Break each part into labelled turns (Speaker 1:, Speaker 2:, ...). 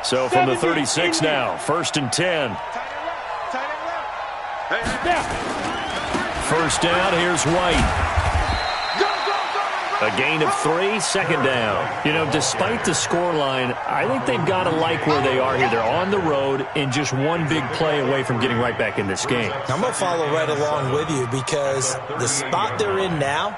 Speaker 1: So from the 36 now, 1st and 10. First down, here's White. A gain of 3, 2nd down. You know, despite the scoreline, I think they've got to like where they are here. They're on the road and just one big play away from getting right back in this game.
Speaker 2: I'm going to follow right along with you because the spot they're in now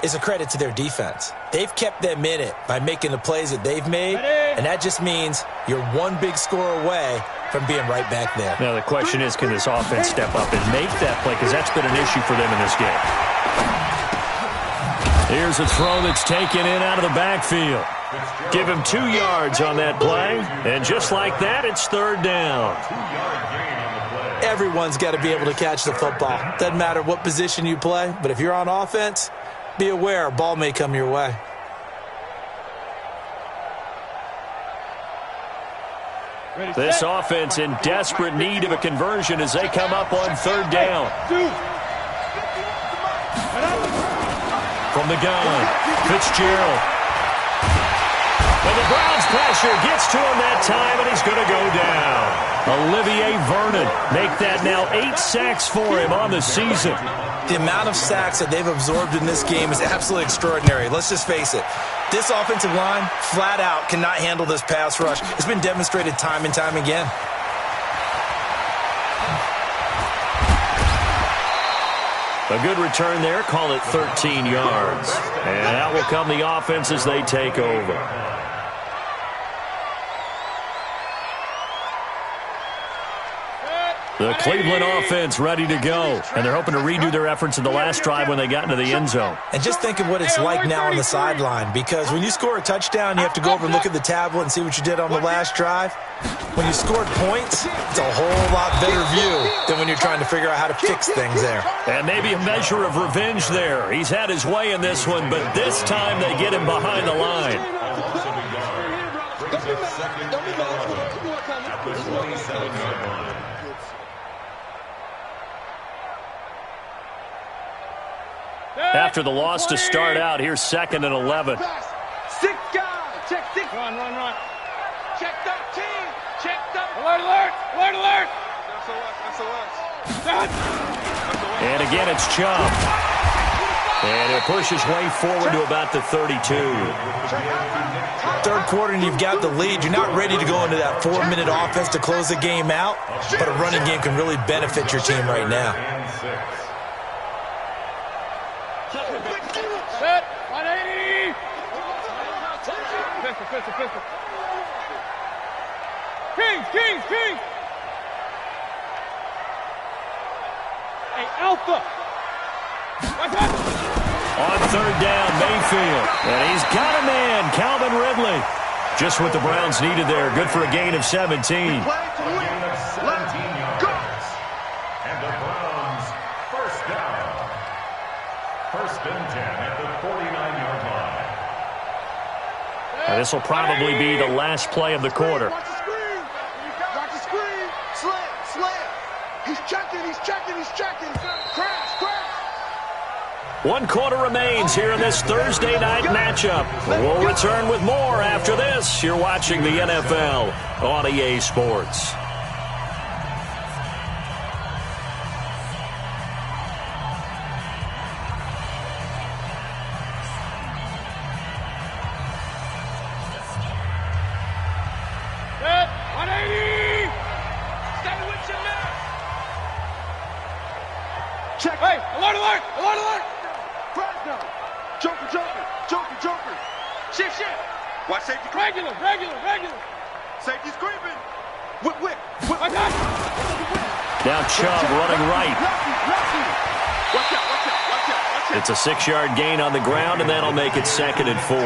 Speaker 2: is a credit to their defense. They've kept them in it by making the plays that they've made, and that just means you're one big score away from being right back there.
Speaker 1: Now the question is, can this offense step up and make that play? Because that's been an issue for them in this game. Here's a throw that's taken in out of the backfield. Give him 2 yards on that play, and just like that, it's 3rd down.
Speaker 2: Everyone's got to be able to catch the football. Doesn't matter what position you play, but if you're on offense, be aware a ball may come your way.
Speaker 1: This offense in desperate need of a conversion as they come up on 3rd down. From the gun, Fitzgerald. And the Browns pressure gets to him that time, and he's going to go down. Olivier Vernon make that now 8 sacks for him on the season.
Speaker 2: The amount of sacks that they've absorbed in this game is absolutely extraordinary. Let's just face it. This offensive line, flat out, cannot handle this pass rush. It's been demonstrated time and time again.
Speaker 1: A good return there. Call it 13 yards. And out will come the offense as they take over. The Cleveland offense ready to go. And they're hoping to redo their efforts in the last drive when they got into the end zone.
Speaker 2: And just think of what it's like now on the sideline. Because when you score a touchdown, you have to go over and look at the tablet and see what you did on the last drive. When you scored points, it's a whole lot better view than when you're trying to figure out how to fix things there.
Speaker 1: And maybe a measure of revenge there. He's had his way in this one, but this time they get him behind the line. After the loss to start out, here's 2nd and 11.
Speaker 3: 6 guys. Check 6. Run. Check 13. Check 13. Alert.
Speaker 1: And again, it's Chubb. And it pushes way forward to about the 32.
Speaker 2: 3rd quarter and you've got the lead. You're not ready to go into that 4-minute offense to close the game out, but a running game can really benefit your team right now.
Speaker 3: Set. 180. Pistol. Kings. Hey, Alpha.
Speaker 1: On 3rd down, Mayfield. And he's got a man, Calvin Ridley. Just what the Browns needed there. Good for a gain of 17.
Speaker 3: Play to win. Let's go.
Speaker 4: And the Browns, 1st down. 1st and 10 at the 49-yard line.
Speaker 1: Now, this will probably be the last play of the quarter.
Speaker 3: Watch the screen. Slam. He's checking. Crash.
Speaker 1: 1 quarter remains here in this Thursday night matchup. We'll return with more after this. You're watching the NFL on EA Sports.
Speaker 3: Set. 180. Stay with your man. Check. Hey, alert. Joker. Shift. Watch safety. Regular. Safety's creeping. Whip.
Speaker 1: Now Chubb running right.
Speaker 3: Watch out.
Speaker 1: It's a 6-yard gain on the ground, and that'll make it 2nd and 4.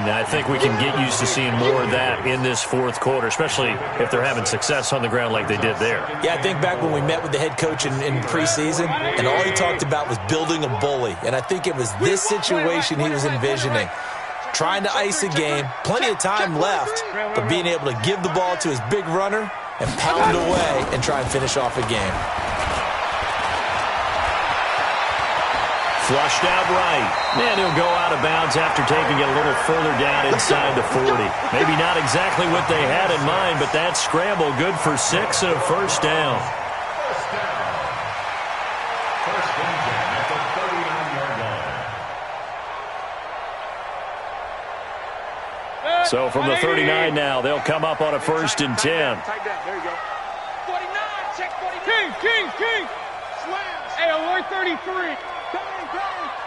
Speaker 1: Now, I think we can get used to seeing more of that in this 4th quarter, especially if they're having success on the ground like they did there.
Speaker 2: Yeah, I think back when we met with the head coach in preseason, and all he talked about was building a bully. And I think it was this situation he was envisioning. Trying to ice a game, plenty of time left, but being able to give the ball to his big runner and pound away and try and finish off a game.
Speaker 1: Flushed out right. And he'll go out of bounds after taking it a little further down inside the 40. Maybe not exactly what they had in mind, but that scramble good for 6 and a first down.
Speaker 4: First and 10 at the 39-yard line.
Speaker 1: So from the 39 now, they'll come up on a first and 10.
Speaker 3: Tight down. There you go. 49. Check 49. King. Slams. Hey, alert 33.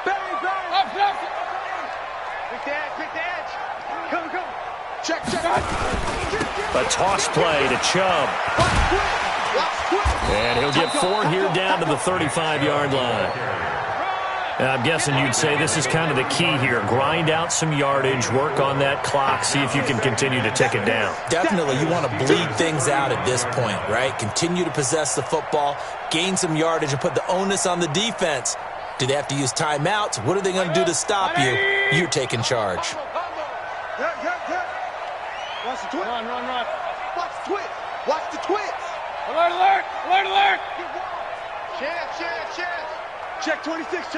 Speaker 3: Bang. Up. Pick the edge. Come. Check.
Speaker 1: A toss play to Chubb. And he'll get 4 here down to the 35-yard line. I'm guessing you'd say this is kind of the key here. Grind out some yardage, work on that clock, see if you can continue to tick it down.
Speaker 2: Definitely, you want to bleed things out at this point, right? Continue to possess the football, gain some yardage, and put the onus on the defense. Do they have to use timeouts? What are they going to do to stop you? You're taking charge.
Speaker 3: Watch the twist. Run. Watch the twist. Alert. Chance. Check 26.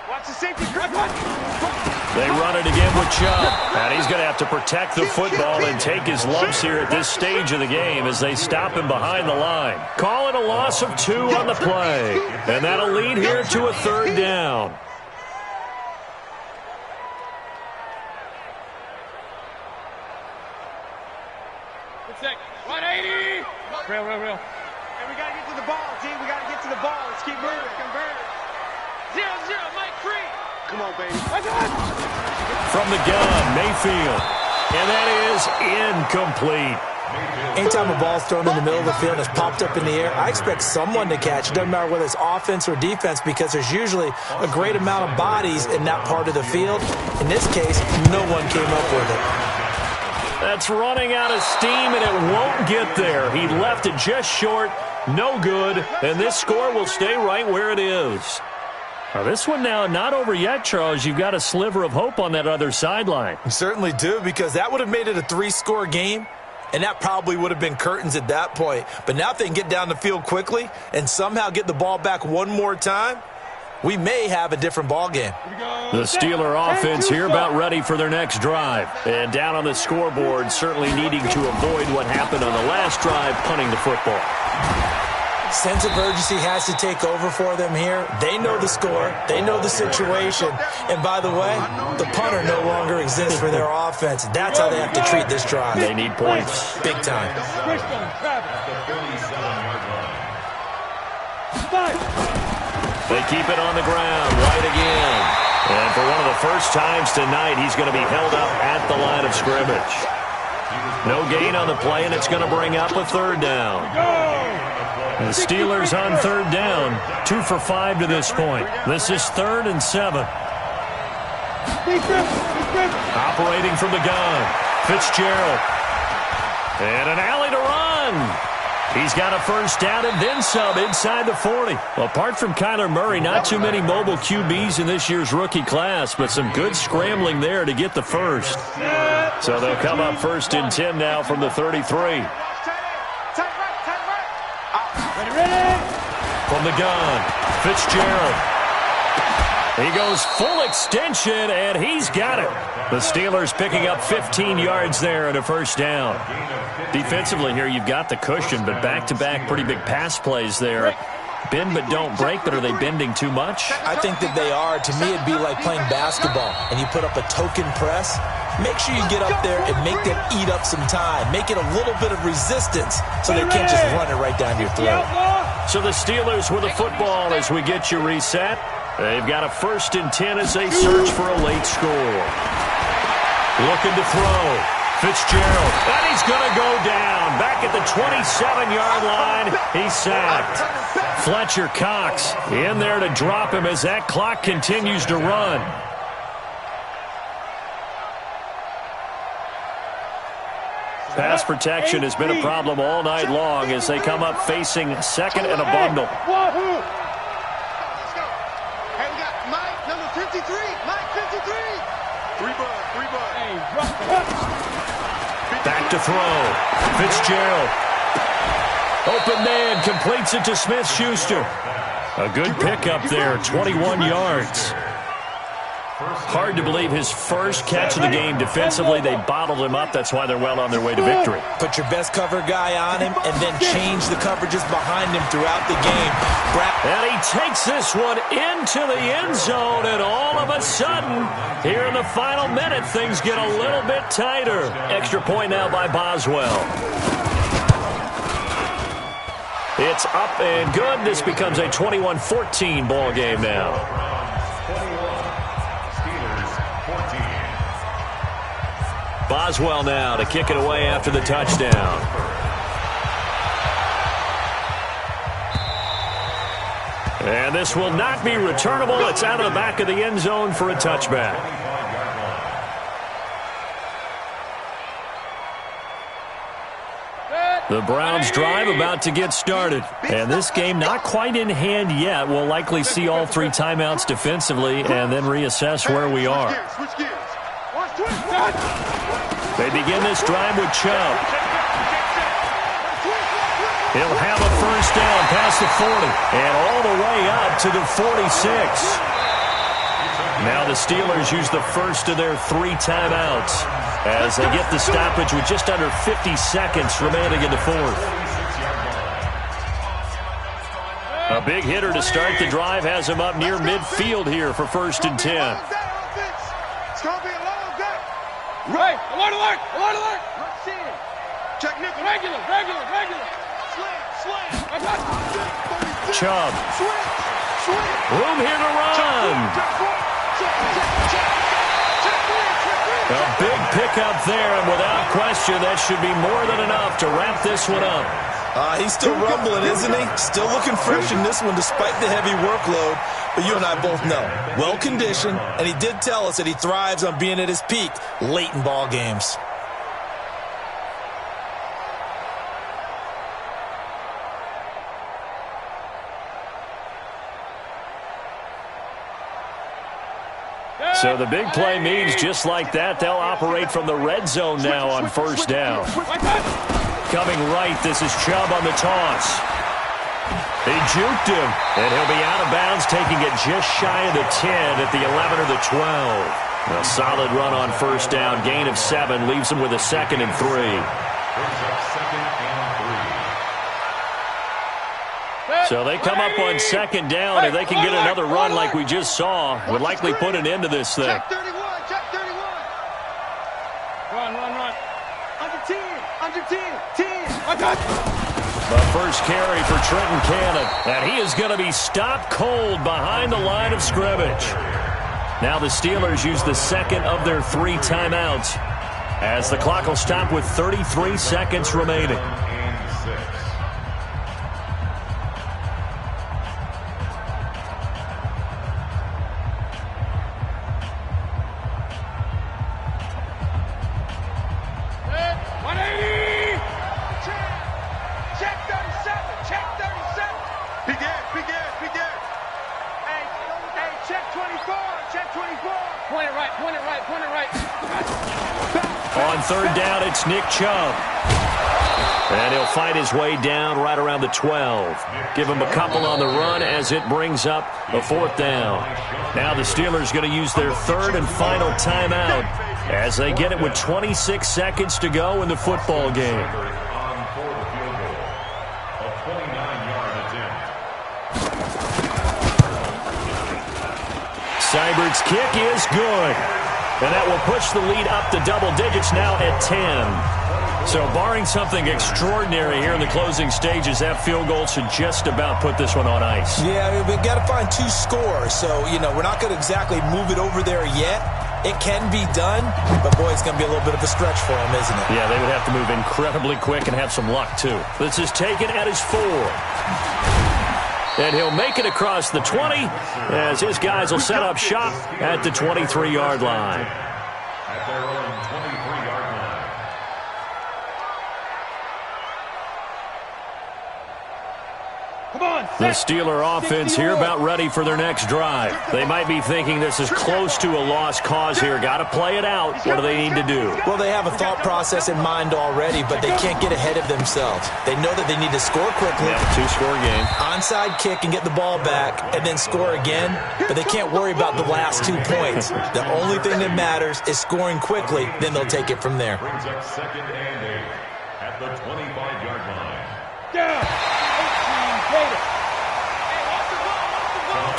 Speaker 3: Watch the safety.
Speaker 1: They run it again with Chubb. And he's going to have to protect the football and take his lumps here at this stage of the game as they stop him behind the line. Call it a loss of 2 on the play. And that'll lead here to a third down.
Speaker 3: Good sec. 180. Real. And we got to get to the ball, team. We got to get to the ball. Let's keep moving. Convert. 0-0, Mike Free. Come on, baby.
Speaker 1: From the gun, Mayfield. And that is incomplete.
Speaker 2: Anytime a ball's thrown in the middle of the field and it's popped up in the air, I expect someone to catch. It doesn't matter whether it's offense or defense because there's usually a great amount of bodies in that part of the field. In this case, no one came up with it.
Speaker 1: That's running out of steam, and it won't get there. He left it just short. No good. And this score will stay right where it is. Now, this one now not over yet, Charles. You've got a sliver of hope on that other sideline.
Speaker 2: You certainly do, because that would have made it a 3-score game, and that probably would have been curtains at that point. But now if they can get down the field quickly and somehow get the ball back one more time, we may have a different ball game.
Speaker 1: The Steeler offense here about ready for their next drive. And down on the scoreboard, certainly needing to avoid what happened on the last drive, punting the football.
Speaker 2: Sense of urgency has to take over for them here. They know the score. They know the situation. And by the way, the punter no longer exists for their offense. That's how they have to treat this drive.
Speaker 1: They need points.
Speaker 2: Big time.
Speaker 1: They keep it on the ground. White again. And for one of the first times tonight, he's going to be held up at the line of scrimmage. No gain on the play, and it's going to bring up a third down. The Steelers on third down, 2 for 5 to this point. This is 3rd and 7. Operating from the gun, Fitzgerald. And an alley to run. He's got a first down and then some inside the 40. Well, apart from Kyler Murray, not too many mobile QBs in this year's rookie class, but some good scrambling there to get the first. So they'll come up 1st and 10 now from the 33. From the gun, Fitzgerald. He goes full extension, and he's got it. The Steelers picking up 15 yards there and a first down. Defensively here, you've got the cushion, but back-to-back pretty big pass plays there. Bend but don't break, but are they bending too much?
Speaker 2: I think that they are. To me, it'd be like playing basketball, and you put up a token press. Make sure you get up there and make them eat up some time. Make it a little bit of resistance so they can't just run it right down your throat.
Speaker 1: So the Steelers with the football as we get you reset. They've got a 1st and 10 as they search for a late score. Looking to throw. Fitzgerald. And he's going to go down. Back at the 27-yard line. He's sacked. Fletcher Cox in there to drop him as that clock continues to run. Pass protection has been a problem all night long as they come up facing 2nd and a bundle.
Speaker 3: Hey, we got Mike, number 53. Mike, 53. 3 bud.
Speaker 1: Back to throw. Fitzgerald. Open man, completes it to Smith-Schuster. A good pickup there, 21 yards. Hard to believe his first catch of the game defensively. They bottled him up. That's why they're well on their way to victory.
Speaker 2: Put your best cover guy on him and then change the coverages behind him throughout the game.
Speaker 1: And he takes this one into the end zone, and all of a sudden, here in the final minute, things get a little bit tighter. Extra point now by Boswell. It's up and good. This becomes a 21-14 ball game now. Boswell now to kick it away after the touchdown. And this will not be returnable. It's out of the back of the end zone for a touchback. The Browns drive about to get started. And this game not quite in hand yet. We'll likely see all three timeouts defensively and then reassess where we are. They begin this drive with Chubb. He'll have a first down past the 40 and all the way up to the 46. Now the Steelers use the first of their three timeouts as they get the stoppage with just under 50 seconds remaining in the fourth. A big hitter to start the drive has him up near midfield here for 1st and 10.
Speaker 3: It's going to be a long day. Right. Alert, alert, alert, alert. Let's see it. Check nickel. Regular. Slam.
Speaker 1: Chubb. Room here to run. A big pickup there, and without question, that should be more than enough to wrap this one up.
Speaker 2: He's still rumbling, isn't he? Still looking fresh in this one despite the heavy workload. But you and I both know, well-conditioned, and he did tell us that he thrives on being at his peak late in ball games.
Speaker 1: So the big play means just like that, they'll operate from the red zone now on first down. Coming right, this is Chubb on the toss. He juked him, and he'll be out of bounds, taking it just shy of the 10 at the 11 or the 12. A solid run on first down, gain of 7, leaves him with a 2nd and 3. So they come up on 2nd down, and they can get another run like we just saw. Would likely put an end to this thing.
Speaker 3: Check 31. Run. Under 10.
Speaker 1: The first carry for Trenton Cannon, and he is going to be stopped cold behind the line of scrimmage. Now the Steelers use the second of their 3 timeouts as the clock will stop with 33 seconds remaining. On 3rd down, it's Nick Chubb. And he'll fight his way down right around the 12. Give him a couple on the run as it brings up a 4th down. Now the Steelers going to use their 3rd and final timeout as they get it with 26 seconds to go in the football game. Seibert's kick is good. And that will push the lead up to double digits now at 10. So barring something extraordinary here in the closing stages, that field goal should just about put this one on ice.
Speaker 2: Yeah, we've got to find 2 scores. So, we're not going to exactly move it over there yet. It can be done, but boy, it's going to be a little bit of a stretch for him, isn't it?
Speaker 1: Yeah, they would have to move incredibly quick and have some luck, too. This is taken at his 4. And he'll make it across the 20 as his guys will set up shop at the 23-yard line.
Speaker 4: At their own 23-yard line.
Speaker 1: The Steeler offense here about ready for their next drive. They might be thinking this is close to a lost cause here. Got to play it out. What do they need to do?
Speaker 2: Well, they have a thought process in mind already, but they can't get ahead of themselves. They know that they need to score quickly.
Speaker 1: Yeah, two-score game.
Speaker 2: Onside kick and get the ball back and then score again, but they can't worry about the last 2 points. The only thing that matters is scoring quickly, then they'll take it from there.
Speaker 4: Brings up 2nd and 8 at the 25-yard line.
Speaker 3: Down. 18, Gator.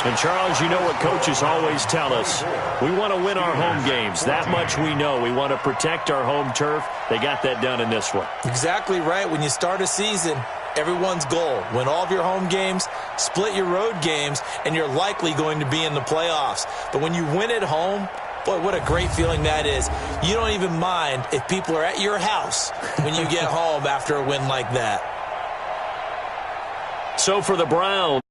Speaker 1: And, Charles, you know what coaches always tell us. We want to win our home games. That much we know. We want to protect our home turf. They got that done in this one.
Speaker 2: Exactly right. When you start a season, everyone's goal, win all of your home games, split your road games, and you're likely going to be in the playoffs. But when you win at home, boy, what a great feeling that is. You don't even mind if people are at your house when you get home after a win like that.
Speaker 1: So for the Browns,